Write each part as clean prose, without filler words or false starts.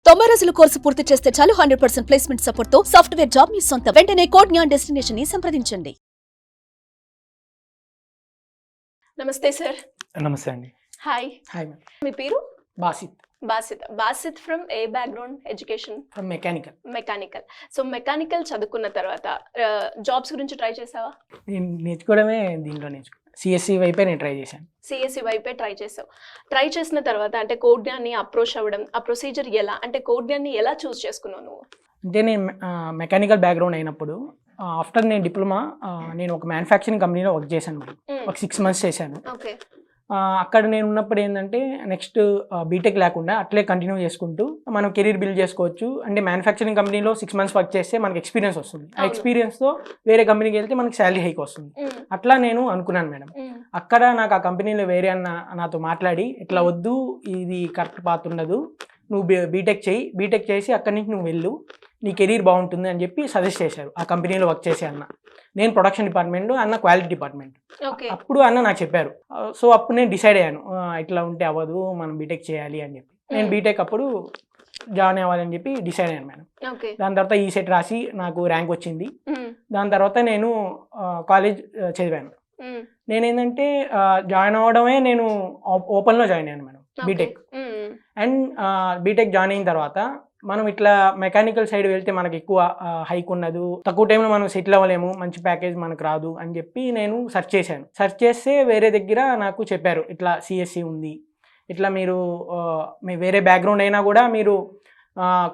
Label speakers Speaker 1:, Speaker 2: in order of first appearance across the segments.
Speaker 1: 90 రోజుల కోర్సు పూర్తి చేస్తే చాలు 100% ప్లేస్మెంట్ సపోర్ట్ తో సాఫ్ట్వేర్ జాబ్ మీ సొంతం. వెంటనే కోడ్ జ్ఞాన్ డెస్టినేషన్ ని సంప్రదించండి.
Speaker 2: నమస్తే సార్.
Speaker 3: నమస్తే అండి.
Speaker 2: హాయ్.
Speaker 3: Hi ma'am.
Speaker 2: మీ పేరు?
Speaker 3: Basith.
Speaker 2: Basith from a background education?
Speaker 3: From mechanical.
Speaker 2: So mechanical చదువుకున్న తర్వాత జాబ్స్ గురించి ట్రై చేసావా?
Speaker 3: నేను నేర్చుకోవడమే దీంట్లో నేర్చుకున్నాను. సిఎస్సి వైపే నేను ట్రై చేశాను.
Speaker 2: సిఎస్సి వైపే ట్రై చేసావు. ట్రై చేసిన తర్వాత అంటే కోడ్ జ్ఞాన్ని అప్రోచ్ అవ్వడం, ఆ ప్రొసీజర్ ఎలా, అంటే కోడ్ జ్ఞాన్ని ఎలా చూస్ చేసుకున్నావు నువ్వు?
Speaker 3: అంటే నేను మెకానికల్ బ్యాక్గ్రౌండ్ అయినప్పుడు ఆఫ్టర్ నేను డిప్లొమా నేను ఒక మ్యానుఫ్యాక్చరింగ్ కంపెనీలో వర్క్ చేశాను మేడం. ఒక 6 months చేశాను.
Speaker 2: ఓకే.
Speaker 3: అక్కడ నేను ఉన్నప్పుడు ఏంటంటే నెక్స్ట్ బీటెక్ లేకుండా అట్లే కంటిన్యూ చేసుకుంటూ మనం కెరీర్ బిల్డ్ చేసుకోవచ్చు. అంటే మ్యానుఫ్యాక్చరింగ్ కంపెనీలో 6 months వర్క్ చేస్తే మనకి ఎక్స్పీరియన్స్ వస్తుంది. ఆ ఎక్స్పీరియన్స్తో వేరే కంపెనీకి వెళ్తే మనకి శాలరీ హైక్ వస్తుంది. అట్లా నేను అనుకున్నాను మేడం. అక్కడ నాకు ఆ కంపెనీలో వేరే అన్న నాతో మాట్లాడి ఇట్లా వద్దు, ఇది కరెక్ట్ పాత్ ఉండదు, నువ్వు బీటెక్ చేసి అక్కడి నుంచి నువ్వు వెళ్ళు, నీ కెరీర్ బాగుంటుంది అని చెప్పి సజెస్ట్ చేశారు. ఆ కంపెనీలో వర్క్ చేసే అన్న. నేను ప్రొడక్షన్ డిపార్ట్మెంట్, అన్న క్వాలిటీ డిపార్ట్మెంట్. అప్పుడు అన్న నాకు చెప్పారు. సో అప్పుడు నేను డిసైడ్ అయ్యాను, ఇట్లా ఉంటే అవ్వదు, మనం బీటెక్ చేయాలి అని చెప్పి. నేను బీటెక్ అప్పుడు జాయిన్ అవ్వాలని చెప్పి డిసైడ్ అయ్యాను మేడం. దాని తర్వాత ఈసెట్ రాసి నాకు ర్యాంక్ వచ్చింది. దాని తర్వాత నేను కాలేజ్ చదివాను. నేనేంటంటే జాయిన్ అవ్వడమే నేను ఓపెన్లో జాయిన్ అయ్యాను madam B Tech. And B Tech join అయిన తర్వాత మనం ఇట్లా మెకానికల్ సైడ్ వెళ్తే మనకి ఎక్కువ హైక్ ఉండదు, తక్కువ టైంలో మనం సెటిల్ అవ్వలేము, మంచి ప్యాకేజ్ మనకు రాదు అని చెప్పి నేను సెర్చ్ చేశాను. సెర్చ్ చేస్తే వేరే దగ్గర నాకు చెప్పారు ఇట్లా సిఎస్సి ఉంది, ఇట్లా మీరు వేరే బ్యాక్గ్రౌండ్ అయినా కూడా మీరు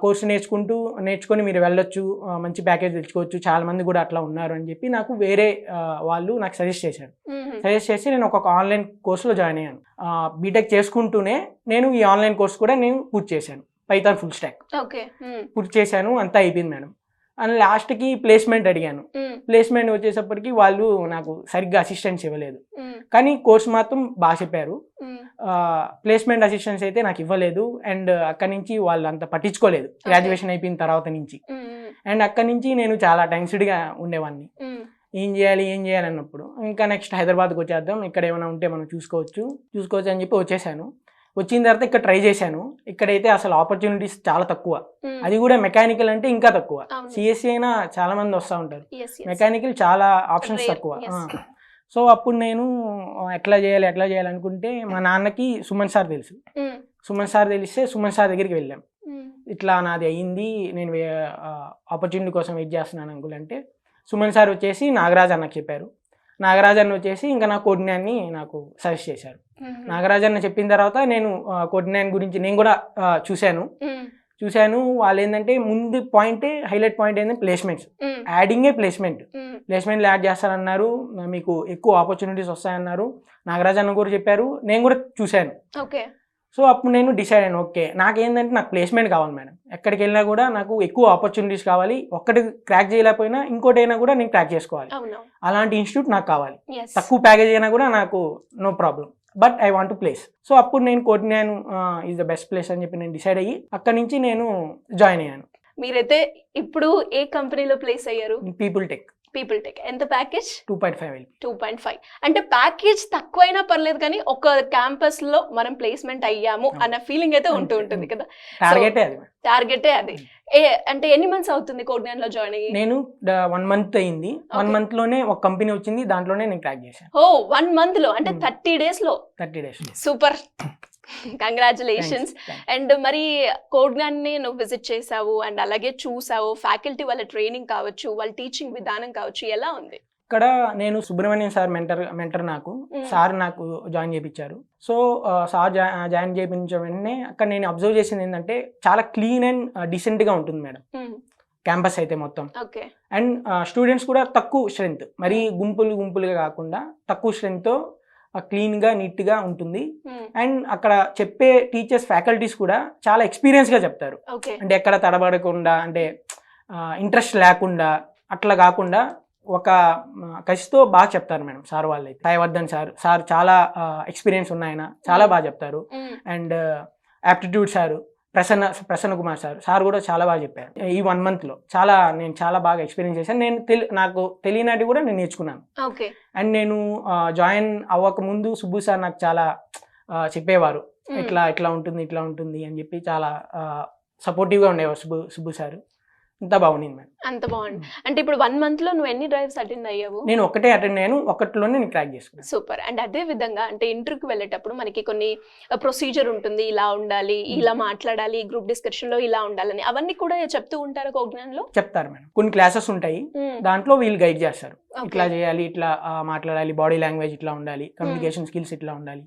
Speaker 3: కోర్సు నేర్చుకొని మీరు వెళ్ళొచ్చు, మంచి ప్యాకేజ్ తెచ్చుకోవచ్చు, చాలా మంది కూడా అట్లా ఉన్నారు అని చెప్పి నాకు వేరే వాళ్ళు నాకు సజెస్ట్ చేశారు. సజెస్ట్ చేసి నేను ఒక ఆన్లైన్ కోర్సులో జాయిన్ అయ్యాను. బీటెక్ చేసుకుంటూనే నేను ఈ ఆన్లైన్ కోర్స్ కూడా నేను పూర్తి చేశాను. పైథాన్ ఫుల్ స్టాక్ పూర్తి చేశాను. అంతా అయిపోయింది మేడం. అండ్ లాస్ట్కి ప్లేస్మెంట్ అడిగాను. ప్లేస్మెంట్ వచ్చేసప్పటికి వాళ్ళు నాకు సరిగ్గా అసిస్టెన్స్ ఇవ్వలేదు, కానీ కోర్స్ మాత్రం బాగా చెప్పారు. ప్లేస్మెంట్ అసిస్టెన్స్ అయితే నాకు ఇవ్వలేదు. అండ్ అక్కడి నుంచి వాళ్ళు అంత పట్టించుకోలేదు గ్రాడ్యుయేషన్ అయిపోయిన తర్వాత నుంచి. అండ్ అక్కడి నుంచి నేను చాలా టెన్స్డ్గా ఉండేవాడిని. ఏం చేయాలి అన్నప్పుడు ఇంకా నెక్స్ట్ హైదరాబాద్కి వచ్చేద్దాం, ఇక్కడ ఏమైనా ఉంటే మనం చూసుకోవచ్చు అని చెప్పి వచ్చేసాను. వచ్చిన తర్వాత ఇక్కడ ట్రై చేశాను. ఇక్కడైతే అసలు ఆపర్చునిటీస్ చాలా తక్కువ, అది కూడా మెకానికల్ అంటే ఇంకా తక్కువ. సిఎస్సి అయినా చాలా మంది వస్తూ ఉంటారు, మెకానికల్ చాలా ఆప్షన్స్ తక్కువ. సో అప్పుడు నేను ఎట్లా చేయాలి అనుకుంటే మా నాన్నకి సుమన్ సార్ తెలుసు. సుమన్ సార్ తెలిస్తే సుమన్ సార్ దగ్గరికి వెళ్ళాం. ఇట్లా నాది అయ్యింది, నేను ఆపర్చునిటీ కోసం వెయిట్ చేస్తున్నాను అంకుల్ అంటే సుమన్ సార్ వచ్చేసి నాగరాజ్ అన్నకు చెప్పారు. నాగరాజ్ అన్న వచ్చేసి ఇంకా నా కోడ్ జ్ఞాన్ని నాకు సజెస్ట్ చేశారు. నాగరాజ్ అన్న చెప్పిన తర్వాత నేను కోడ్ జ్ఞాన్ గురించి నేను కూడా చూశాను. వాళ్ళు ఏంటంటే ముందు హైలైట్ పాయింట్ ఏంటంటే ప్లేస్మెంట్స్, యాడింగే ప్లేస్మెంట్లు యాడ్ చేస్తారన్నారు, మీకు ఎక్కువ ఆపర్చునిటీస్ వస్తాయన్నారు. నాగరాజ్ అన్న కూడా చెప్పారు, నేను కూడా చూశాను. సో అప్పుడు నేను డిసైడ్ అయ్యాను, ఓకే నాకేంటంటే నాకు ప్లేస్మెంట్ కావాలి మేడం. ఎక్కడికి వెళ్ళినా కూడా నాకు ఎక్కువ ఆపర్చునిటీస్ కావాలి, ఒక్కటి క్రాక్ చేయలేకపోయినా ఇంకోటి అయినా కూడా నేను క్రాక్ చేసుకోవాలి. అలాంటి ఇన్స్టిట్యూట్ నాకు కావాలి. తక్కువ ప్యాకేజ్ అయినా కూడా నాకు no problem, but I want to place. So అప్పుడు నేను code Gyan is the best place అని చెప్పి నేను డిసైడ్ అయ్యి అక్కడి నుంచి నేను జాయిన్ అయ్యాను.
Speaker 2: మీరైతే ఇప్పుడు ఏ కంపెనీలో ప్లేస్ అయ్యారు? People tech. ఎంత ప్యాకేజ్? 2.5. అంటే ప్యాకేజ్ తక్కువైనా పర్లేదు, కానీ ఒక క్యాంపస్ లో మనం ప్లేస్మెంట్ అయ్యాము అన్న ఫీలింగ్ అయితే ఉంటుంది కదా. టార్గెటే అది. అంటే ఎన్ని మంత్స్ అవుతుంది కోడ్ జ్ఞాన్ లో జాయిన్ అయ్యి?
Speaker 3: నేను 1 month అయింది. 1 month లోనే ఒక కంపెనీ వచ్చింది, దాంట్లోనే నేను క్రాక్ చేశాను.
Speaker 2: 1 month లో, అంటే 30 days లో. Super, congratulations. అండ్ మరి కోడ్ జ్ఞాన్ని నువ్వు విజిట్ చేసావు అండ్ అలాగే చూసావు, ఫ్యాకల్టీ వాళ్ళ ట్రైనింగ్ కావచ్చు, వాళ్ళ టీచింగ్ విధానం కావచ్చు, ఎలా ఉంది?
Speaker 3: ఇక్కడ నేను సుబ్రహ్మణ్యం సార్ మెంటర్ సార్ నాకు జాయిన్ చేయించారు. సో సార్ జాయిన్ చేయించిన వెంటనే అక్కడ నేను అబ్జర్వ్ చేసింది ఏంటంటే చాలా క్లీన్ అండ్ డీసెంట్గా ఉంటుంది మేడం క్యాంపస్ అయితే మొత్తం. అండ్ స్టూడెంట్స్ కూడా తక్కువ స్ట్రెంత్, మరి గుంపులుగా కాకుండా తక్కువ స్ట్రెంత్తో క్లీన్గా నీట్గా ఉంటుంది. అండ్ అక్కడ చెప్పే టీచర్స్ ఫ్యాకల్టీస్ కూడా చాలా ఎక్స్పీరియన్స్గా చెప్తారు. అంటే ఎక్కడ తడబడకుండా, అంటే ఇంట్రెస్ట్ లేకుండా అట్లా కాకుండా ఒక కసితో బాగా చెప్తారు మేడం సార్ వాళ్ళు. అయితే సాయివర్ధన్ సార్ చాలా ఎక్స్పీరియన్స్ ఉన్నాయన, చాలా బాగా చెప్తారు. And aptitude sir Prasanna Kumar sir కూడా చాలా బాగా చెప్పారు. ఈ 1 month లో నేను చాలా బాగా ఎక్స్పీరియన్స్ చేశాను. నాకు తెలియనది కూడా నేను నేర్చుకున్నాను. అండ్ నేను జాయిన్ అవ్వక ముందు సుబ్బు సార్ నాకు చాలా చెప్పేవారు, ఇట్లా ఉంటుంది అని చెప్పి చాలా సపోర్టివ్గా ఉండేవారు సుబ్బు సార్. అంతా బాగుంది మేడం.
Speaker 2: అంత బాగుంది. అంటే ఇప్పుడు 1 month లో నువ్వు ఎన్ని డ్రైవ్స్ అటెండ్ అయ్యావు?
Speaker 3: నేను ఒక్కటే అటెండ్ అయ్యాను, ఒక్కటిలోనే నేను క్రాక్ చేసుకున్నాను.
Speaker 2: సూపర్. అండ్ అదే విధంగా అంటే ఇంటర్వ్యూకి వెళ్ళేటప్పుడు మనకి కొన్ని ప్రొసీజర్ ఉంటుంది, ఇలా ఉండాలి, ఇలా మాట్లాడాలి, గ్రూప్ డిస్కషన్ లో ఇలా ఉండాలని, అవన్నీ కూడా చెప్తూ ఉంటారు కోజ్ఞాన్లో?
Speaker 3: చెప్తారు మేడం. కొన్ని క్లాసెస్ ఉంటాయి, దాంట్లో వీళ్ళు గైడ్ చేస్తారు. ఇట్లా చేయాలి, ఇట్లా మాట్లాడాలి, బాడీ లాంగ్వేజ్ ఇట్లా ఉండాలి, కమ్యూనికేషన్ స్కిల్స్ ఇట్లా ఉండాలి,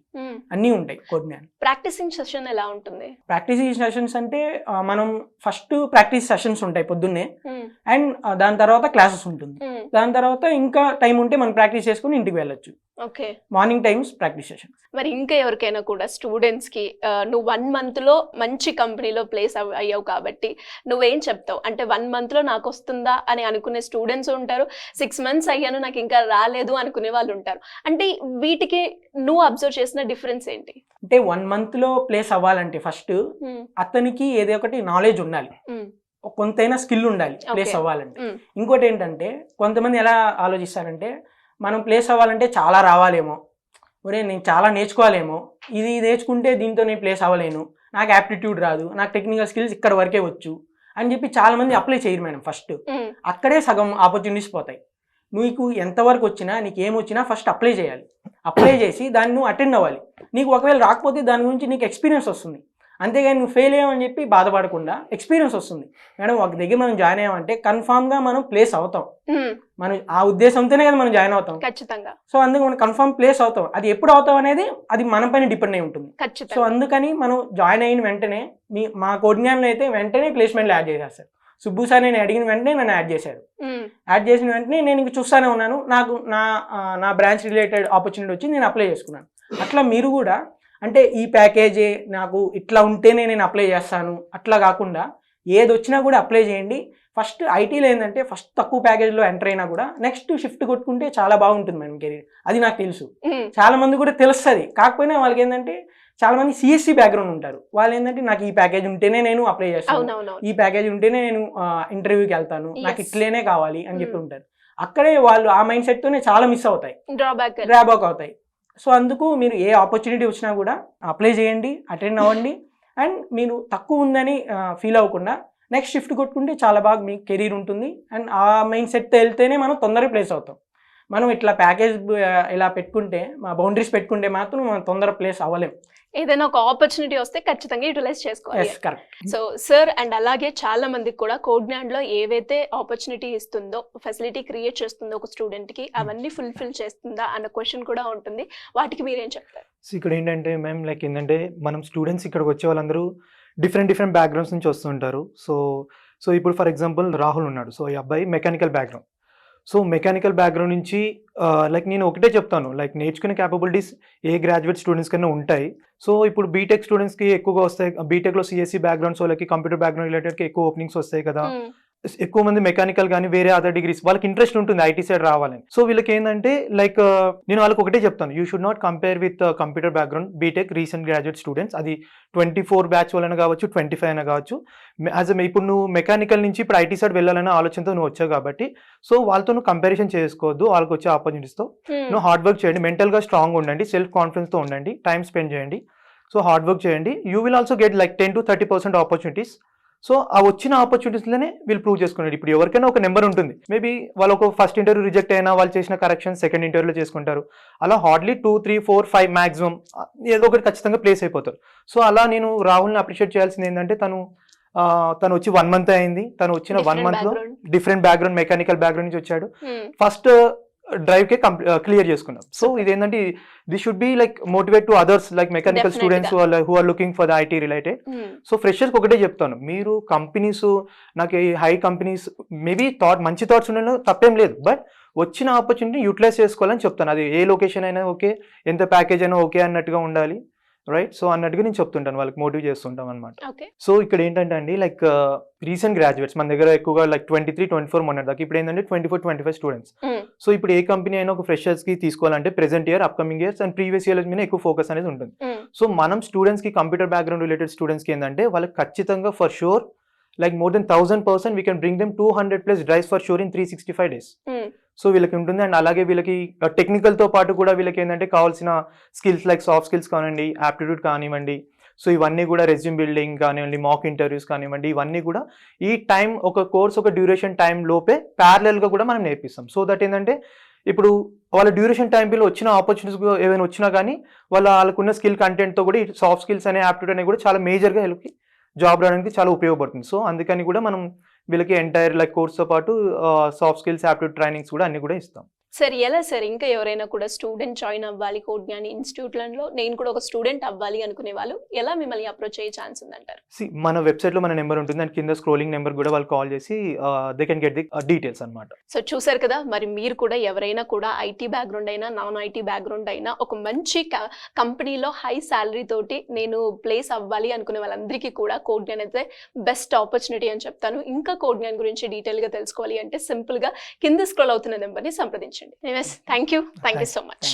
Speaker 3: అన్నీ ఉంటాయి కోజ్ఞాన్.
Speaker 2: ప్రాక్టీసింగ్ సెషన్ ఎలా ఉంటుంది?
Speaker 3: ప్రాక్టీసింగ్ సెషన్స్ అంటే మనం ఫస్ట్ ప్రాక్టీస్ సెషన్స్ ఉంటాయి పొద్దున్నే, అండ్ దాని తర్వాత క్లాసెస్ ఉంటుంది. దాని తర్వాత ఇంకా టైం ఉంటే మనం ప్రాక్టీస్ చేసుకుని ఇంటికి వెళ్ళొచ్చు.
Speaker 2: Okay.
Speaker 3: Morning times practice session.
Speaker 2: మరి ఇంకా ఎవరికైనా కూడా స్టూడెంట్స్ కి నువ్వు 1 month లో మంచి కంపెనీలో ప్లేస్ అయ్యావు కాబట్టి నువ్వేం చెప్తావు? అంటే 1 month లో నాకు వస్తుందా అని అనుకునే స్టూడెంట్స్ ఉంటారు, 6 months అయ్యాను నాకు ఇంకా రాలేదు అనుకునే వాళ్ళు ఉంటారు. అంటే వీటికి నువ్వు అబ్జర్వ్ చేసిన డిఫరెన్స్ ఏంటి?
Speaker 3: అంటే 1 month లో ప్లేస్ అవ్వాలంటే ఫస్ట్ అతనికి ఏదో ఒకటి నాలెడ్జ్ ఉండాలి, కొంతైనా స్కిల్ ఉండాలి ప్లేస్ అవ్వాలంటే. ఇంకోటి ఏంటంటే కొంతమంది ఎలా ఆలోచిస్తారంటే మనం ప్లేస్ అవ్వాలంటే చాలా రావాలేమో, ఒరే నేను చాలా నేర్చుకోవాలేమో, ఇది నేర్చుకుంటే దీంతో నేను ప్లేస్ అవ్వలేను, నాకు యాప్టిట్యూడ్ రాదు, నాకు టెక్నికల్ స్కిల్స్ ఇక్కడ వరకే వచ్చు అని చెప్పి చాలా మంది అప్లై చేయరు మేడం. ఫస్ట్ అక్కడే సగం ఆపర్చునిటీస్ పోతాయి. నీకు ఎంతవరకు వచ్చినా నీకు ఏమొచ్చినా ఫస్ట్ అప్లై చేయాలి. అప్లై చేసి దాన్ని నువ్వు అటెండ్ అవ్వాలి. నీకు ఒకవేళ రాకపోతే దాని గురించి నీకు ఎక్స్పీరియన్స్ వస్తుంది, అంతేగాని నువ్వు ఫెయిల్ అయ్యామని చెప్పి బాధపడకుండా ఎక్స్పీరియన్స్ వస్తుంది. మేడం ఒక దగ్గర మనం జాయిన్ అయ్యామంటే కన్ఫామ్గా మనం ప్లేస్ అవుతాం, మనం ఆ ఉద్దేశంతోనే కదా మనం జాయిన్ అవుతాం
Speaker 2: ఖచ్చితంగా.
Speaker 3: సో అందుకు మనం కన్ఫర్మ్ ప్లేస్ అవుతాం. అది ఎప్పుడు అవుతాం అనేది అది మన పైన డిపెండ్ అయి ఉంటుంది. సో అందుకని మనం జాయిన్ అయిన వెంటనే మా కోజ్ఞాన్లో అయితే వెంటనే ప్లేస్మెంట్లు యాడ్ చేసేస్తారు. సుబ్బు సార్ నేను అడిగిన వెంటనే నన్ను యాడ్ చేశారు. యాడ్ చేసిన వెంటనే నేను ఇంక చూస్తూనే ఉన్నాను, నాకు నా బ్రాంచ్ రిలేటెడ్ ఆపర్చునిటీ వచ్చి నేను అప్లై చేసుకున్నాను. అట్లా మీరు కూడా అంటే ఈ ప్యాకేజే నాకు ఇట్లా ఉంటేనే నేను అప్లై చేస్తాను అట్లా కాకుండా ఏది వచ్చినా కూడా అప్లై చేయండి. ఫస్ట్ ఐటీలో ఏంటంటే ఫస్ట్ తక్కువ ప్యాకేజ్లో ఎంటర్ అయినా కూడా నెక్స్ట్ షిఫ్ట్ కొట్టుకుంటే చాలా బాగుంటుంది మేడం కెరీర్. అది నాకు తెలుసు, చాలా మంది కూడా తెలుస్తుంది. కాకపోయినా వాళ్ళకి ఏంటంటే చాలా మంది సిఎస్సి బ్యాక్గ్రౌండ్ ఉంటారు, వాళ్ళు ఏంటంటే నాకు ఈ ప్యాకేజ్ ఉంటేనే నేను అప్లై చేస్తాను, ఈ ప్యాకేజ్ ఉంటేనే నేను ఇంటర్వ్యూకి వెళ్తాను, నాకు ఇట్లనే కావాలి అని చెప్పి ఉంటారు. అక్కడే వాళ్ళు ఆ మైండ్ సెట్తోనే చాలా మిస్ అవుతాయి, డ్రాబ్యాక్ అవుతాయి. సో అందుకు మీరు ఏ ఆపర్చునిటీ వచ్చినా కూడా అప్లై చేయండి, అటెండ్ అవ్వండి. అండ్ మీరు తక్కువ ఉందని ఫీల్ అవ్వకుండా నెక్స్ట్ షిఫ్ట్ కొట్టుకుంటే చాలా బాగా మీ కెరీర్ ఉంటుంది. అండ్ ఆ మైండ్ సెట్తో వెళ్తేనే మనం తొందరగా ప్లేస్ అవుతాం. మనం ఇట్లా ప్యాకేజ్ ఇలా పెట్టుకుంటే మా బౌండరీస్ పెట్టుకుంటే మాత్రం మనం తొందరగా ప్లేస్ అవ్వలేం.
Speaker 2: ఏదైనా ఒక ఆపర్చునిటీ వస్తే ఖచ్చితంగా యూటిలైజ్ చేసుకోవాలి. సో సార్ అండ్ అలాగే చాలా మందికి కూడా కోజ్ఞాన్లో ఏవైతే ఆపర్చునిటీ ఇస్తుందో, ఫెసిలిటీ క్రియేట్ చేస్తుందో ఒక స్టూడెంట్ కి, అవన్నీ ఫుల్ఫిల్ చేస్తుందా అన్న క్వశ్చన్ కూడా ఉంటుంది. వాటికి మీరేం చెప్తారు?
Speaker 4: ఇక్కడ ఏంటంటే మ్యామ్ లైక్ ఏంటంటే మనం స్టూడెంట్స్ ఇక్కడికి వచ్చే వాళ్ళందరూ డిఫరెంట్ బ్యాక్గ్రౌండ్స్ నుంచి వస్తుంటారు. సో ఇప్పుడు ఫర్ ఎగ్జాంపుల్ రాహుల్ ఉన్నాడు, సో ఈ అబ్బాయి mechanical background. So mechanical background నుంచి లైక్ నేను ఒకటే చెప్తాను, లైక్ నేర్చుకునే క్యాపబిలిటీస్ ఏ గ్రాడ్యుయేట్ స్టూడెంట్స్ కన్నా ఉంటాయి. సో ఇప్పుడు బీటెక్ స్టూడెంట్స్కి ఎక్కువగా వస్తాయి, బీటెక్లో సిఎస్సి బ్యాక్గ్రౌండ్స్ వాళ్ళకి కంప్యూటర్ బ్యాక్గ్రౌండ్ రిలేటెడ్కి ఎక్కువ ఓపెనింగ్స్ వస్తాయి కదా. ఎక్కువ మంది మెకానికల్ కానీ వేరే అదర్ డిగ్రీస్ వాళ్ళకి ఇంట్రెస్ట్ ఉంటుంది ఐటీ సైడ్ రావాలని. సో వీళ్ళకి ఏంటంటే లైక్ నేను వాళ్ళకి ఒకటే చెప్తాను, you should not compare with computer background B Tech recent graduate students. అది 24 బ్యాచ్ వాళ్ళైనా కావచ్చు, 25 అయినా కావచ్చు. ఇప్పుడు నువ్వు మెకానికల్ నుంచి ఇప్పుడు ఐటీ సైడ్ వెళ్ళాలనే ఆలోచనతో నువ్వు వచ్చావు కాబట్టి సో వాళ్ళతో నువ్వు కంపారిజన్ చేసుకోవద్దు. వాళ్ళకి వచ్చే ఆపర్చునిటీస్తో నువ్వు హార్డ్ వర్క్ చేయండి, మెంటల్గా స్ట్రాంగ్ ఉండండి, సెల్ఫ్ కాన్ఫిడెన్స్తో ఉండండి, టైం స్పెండ్ చేయండి. సో హార్డ్ వర్క్ చేయండి, you will also get like 10 to 30% opportunities. So ఆ వచ్చిన ఆపర్చునిటీస్లోనే వీళ్ళు ప్రూవ్ చేసుకున్నారు. ఇప్పుడు ఎవరికైనా ఒక నెంబర్ ఉంటుంది, మేబీ వాళ్ళు ఒక ఫస్ట్ ఇంటర్వ్యూ రిజెక్ట్ అయినా వాళ్ళు చేసిన కరెక్షన్ సెకండ్ ఇంటర్వ్యూలో చేసుకుంటారు. అలా హార్డ్లీ 2, 3, 4, 5 మ్యాక్సిమం ఏదో ఒకటి ఖచ్చితంగా ప్లేస్ అయిపోతారు. సో అలా నేను రాహుల్ని అప్రిషియేట్ చేయాల్సింది ఏంటంటే తను వచ్చి 1 month అయింది, తను వచ్చిన 1 monthలో డిఫరెంట్ బ్యాక్గ్రౌండ్ మెకానికల్ బ్యాక్గ్రౌండ్ నుంచి వచ్చాడు. ఫస్ట్ డ్రైవ్కే క్లియర్ చేసుకున్నాం. సో ఇదేంటంటే this should be like motivate to others like mechanical students who are looking for the IT related. So ఫ్రెషర్స్కి ఒకటే చెప్తాను, మీరు కంపెనీస్ నాకు ఈ హై కంపెనీస్ మేబీ మంచి థాట్స్ ఉండడం తప్పేం లేదు, బట్ వచ్చిన ఆపర్చునిటీ యూటిలైజ్ చేసుకోవాలని చెప్తాను. అది ఏ లొకేషన్ అయినా ఓకే, ఎంత ప్యాకేజ్ అయినా ఓకే అన్నట్టుగా ఉండాలి, రైట్. సో అన్నట్టుగా నేను చెప్తుంటాను, వాళ్ళకి మోటివేట్ చేస్తుంటాం అనమాట. సో ఇక్కడ ఏంటంటే అండి లైక్ రీసెంట్ గ్రాడ్యుయేట్స్ మన దగ్గర ఎక్కువగా లైక్ 23, 24 మొన్నటి దాకా, ఇప్పుడు ఏంటంటే 24, 25 స్టూడెంట్స్. సో ఇప్పుడు ఏ కంపెనీ అయినా ఒక ఫ్రెషర్స్కి తీసుకోవాలంటే present year, upcoming years and previous years మీద ఎక్కువ ఫోకస్ అనేది ఉంటుంది. సో మనం స్టూడెంట్స్కి కంప్యూటర్ బ్యాక్గ్రౌండ్ రిలేటెడ్ స్టూడెంట్స్కి ఏంటంటే వాళ్ళకి ఖచ్చితంగా for sure like more than 1000% we can bring them 200+ drives for sure in 365 days. So వీళ్ళకి ఉంటుంది. అండ్ అలాగే వీళ్ళకి టెక్నికల్తో పాటు కూడా వీళ్ళకి ఏంటంటే కావాల్సిన స్కిల్స్ లైక్ సాఫ్ట్ స్కిల్స్ కానివ్వండి, యాప్టిట్యూడ్ కానివ్వండి, సో ఇవన్నీ కూడా రెజ్యూమ్ బిల్డింగ్ కానివ్వండి, మాక్ ఇంటర్వ్యూస్ కానివ్వండి, ఇవన్నీ కూడా ఈ టైం ఒక కోర్స్ ఒక డ్యూరేషన్ టైం లోపే ప్యారలల్గా కూడా మనం నేర్పిస్తాం. సో దట్ ఏంటంటే ఇప్పుడు వాళ్ళ డ్యూరేషన్ టైం పిల్లలు వచ్చిన ఆపర్చునిటీస్ ఏమైనా వచ్చినా కానీ వాళ్ళకున్న స్కిల్ కంటెంట్తో కూడా ఈ సాఫ్ట్ స్కిల్స్ అనే యాప్టిట్యూడ్ అనేది కూడా చాలా మేజర్గా హెల్ప్కి జాబ్ రావడానికి చాలా ఉపయోగపడుతుంది. సో అందుకని కూడా మనం వీళ్ళకి ఎంటైర్ లైక్ కోర్స్తో పాటు సాఫ్ట్ స్కిల్స్ యాప్టిట్యూడ్ ట్రైనింగ్స్ కూడా అన్ని కూడా ఇస్తాం.
Speaker 2: సార్ ఎలా సార్ ఇంకా ఎవరైనా కూడా స్టూడెంట్ జాయిన్ అవ్వాలి కోడ్ జ్ఞాని ఇన్స్టిట్యూట్లలో, నేను కూడా ఒక స్టూడెంట్ అవ్వాలి అనుకునే వాళ్ళు ఎలా మిమ్మల్ని అప్రోచ్ అయ్యే ఛాన్స్ ఉందంటారు?
Speaker 4: మన వెబ్సైట్లో మన నెంబర్ ఉంటుంది, దాని కింద స్క్రోలింగ్ నెంబర్ కూడా వాళ్ళు కాల్ చేసి they can get the details అనమాట.
Speaker 2: సో చూసారు కదా, మరి మీరు కూడా ఎవరైనా కూడా ఐటీ బ్యాక్గ్రౌండ్ అయినా నాన్ ఐటీ బ్యాక్గ్రౌండ్ అయినా ఒక మంచి కంపెనీలో హై శాలరీ తోటి నేను ప్లేస్ అవ్వాలి అనుకునే వాళ్ళందరికీ కూడా కోడ్ జ్ఞాన్ అయితే బెస్ట్ ఆపర్చునిటీ అని చెప్తాను. ఇంకా కోడ్ జ్ఞాన్ గురించి డీటెయిల్గా తెలుసుకోవాలి అంటే సింపుల్గా కింద స్క్రోల్ అవుతున్న నెంబర్ని సంప్రదించండి. Thank you so much.